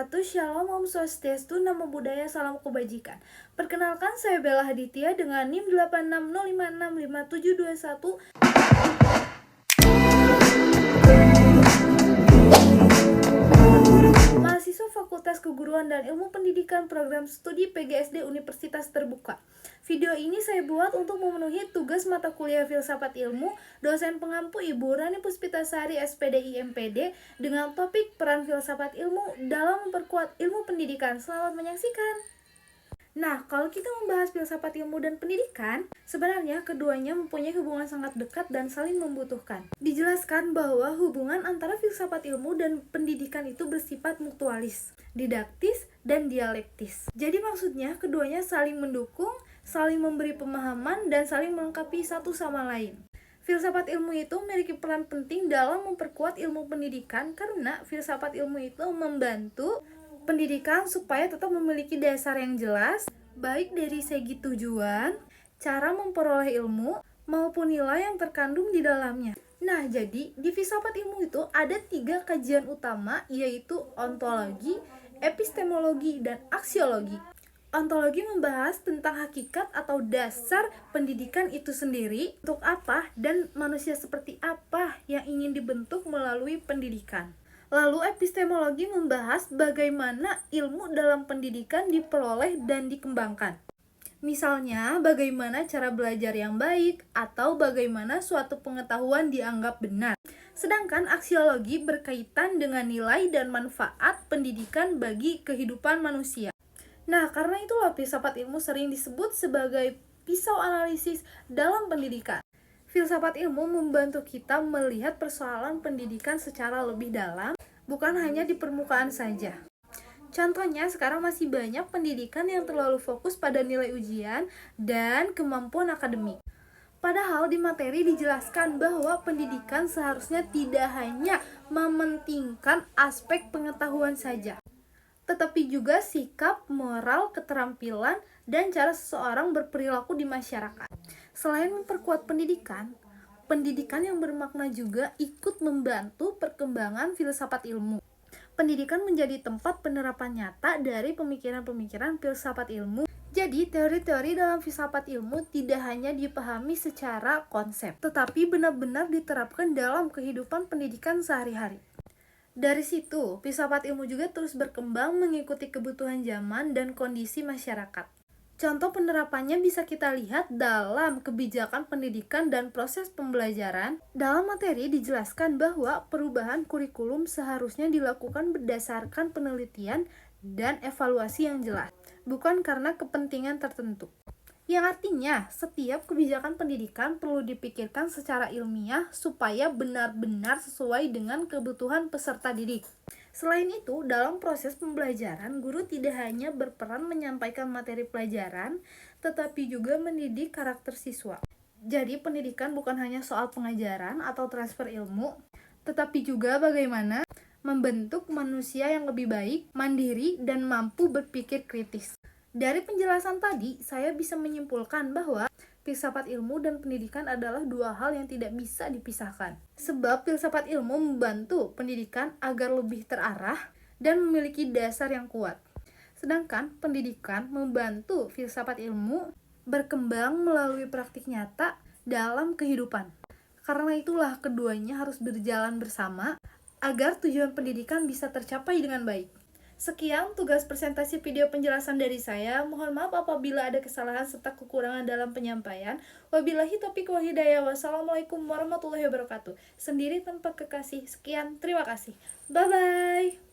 wabarakatuh. Shalom, Om Swastiastu, Namo Buddhaya, Salam Kebajikan. Perkenalkan, saya Bella Haditya dengan NIM 8605655721. Mahasiswa Fakultas Keguruan dan Ilmu Pendidikan Program Studi PGSD Universitas Terbuka. Video ini saya buat untuk memenuhi tugas mata kuliah Filsafat Ilmu dosen pengampu Ibu Rani Puspitasari SPDI MPD dengan topik peran filsafat ilmu dalam memperkuat ilmu pendidikan. Selamat menyaksikan. Nah, kalau kita membahas filsafat ilmu dan pendidikan, sebenarnya keduanya mempunyai hubungan sangat dekat dan saling membutuhkan. Dijelaskan bahwa hubungan antara filsafat ilmu dan pendidikan itu bersifat mutualis, didaktis, dan dialektis. Jadi maksudnya keduanya saling mendukung, saling memberi pemahaman, dan saling melengkapi satu sama lain. Filsafat ilmu itu memiliki peran penting dalam memperkuat ilmu pendidikan karena filsafat ilmu itu membantu pendidikan supaya tetap memiliki dasar yang jelas, baik dari segi tujuan, cara memperoleh ilmu, maupun nilai yang terkandung di dalamnya. Nah, jadi di filsafat ilmu itu ada 3 kajian utama, yaitu ontologi, epistemologi, dan aksiologi. Ontologi membahas tentang hakikat atau dasar pendidikan itu sendiri, untuk apa dan manusia seperti apa yang ingin dibentuk melalui pendidikan. Lalu epistemologi membahas bagaimana ilmu dalam pendidikan diperoleh dan dikembangkan. Misalnya, bagaimana cara belajar yang baik atau bagaimana suatu pengetahuan dianggap benar. Sedangkan aksiologi berkaitan dengan nilai dan manfaat pendidikan bagi kehidupan manusia. Nah, karena itulah filsafat ilmu sering disebut sebagai pisau analisis dalam pendidikan. Filsafat ilmu membantu kita melihat persoalan pendidikan secara lebih dalam, bukan hanya di permukaan saja. Contohnya, sekarang masih banyak pendidikan yang terlalu fokus pada nilai ujian dan kemampuan akademik. Padahal di materi dijelaskan bahwa pendidikan seharusnya tidak hanya mementingkan aspek pengetahuan saja, tetapi juga sikap, moral, keterampilan, dan cara seseorang berperilaku di masyarakat. Selain memperkuat pendidikan, pendidikan yang bermakna juga ikut membantu perkembangan filsafat ilmu. Pendidikan menjadi tempat penerapan nyata dari pemikiran-pemikiran filsafat ilmu. Jadi, teori-teori dalam filsafat ilmu tidak hanya dipahami secara konsep, tetapi benar-benar diterapkan dalam kehidupan pendidikan sehari-hari. Dari situ, filsafat ilmu juga terus berkembang mengikuti kebutuhan zaman dan kondisi masyarakat. Contoh penerapannya bisa kita lihat dalam kebijakan pendidikan dan proses pembelajaran. Dalam materi dijelaskan bahwa perubahan kurikulum seharusnya dilakukan berdasarkan penelitian dan evaluasi yang jelas, bukan karena kepentingan tertentu. Yang artinya, setiap kebijakan pendidikan perlu dipikirkan secara ilmiah supaya benar-benar sesuai dengan kebutuhan peserta didik. Selain itu, dalam proses pembelajaran, guru tidak hanya berperan menyampaikan materi pelajaran, tetapi juga mendidik karakter siswa. Jadi, pendidikan bukan hanya soal pengajaran atau transfer ilmu, tetapi juga bagaimana membentuk manusia yang lebih baik, mandiri, dan mampu berpikir kritis. Dari penjelasan tadi, saya bisa menyimpulkan bahwa filsafat ilmu dan pendidikan adalah 2 hal yang tidak bisa dipisahkan. Sebab filsafat ilmu membantu pendidikan agar lebih terarah dan memiliki dasar yang kuat. Sedangkan pendidikan membantu filsafat ilmu berkembang melalui praktik nyata dalam kehidupan. Karena itulah keduanya harus berjalan bersama agar tujuan pendidikan bisa tercapai dengan baik. Sekian tugas presentasi video penjelasan dari saya. Mohon maaf apabila ada kesalahan serta kekurangan dalam penyampaian. Wabillahi taufiq wal hidayah. Wassalamualaikum warahmatullahi wabarakatuh. Sendiri tanpa kekasih. Sekian, terima kasih. Bye-bye.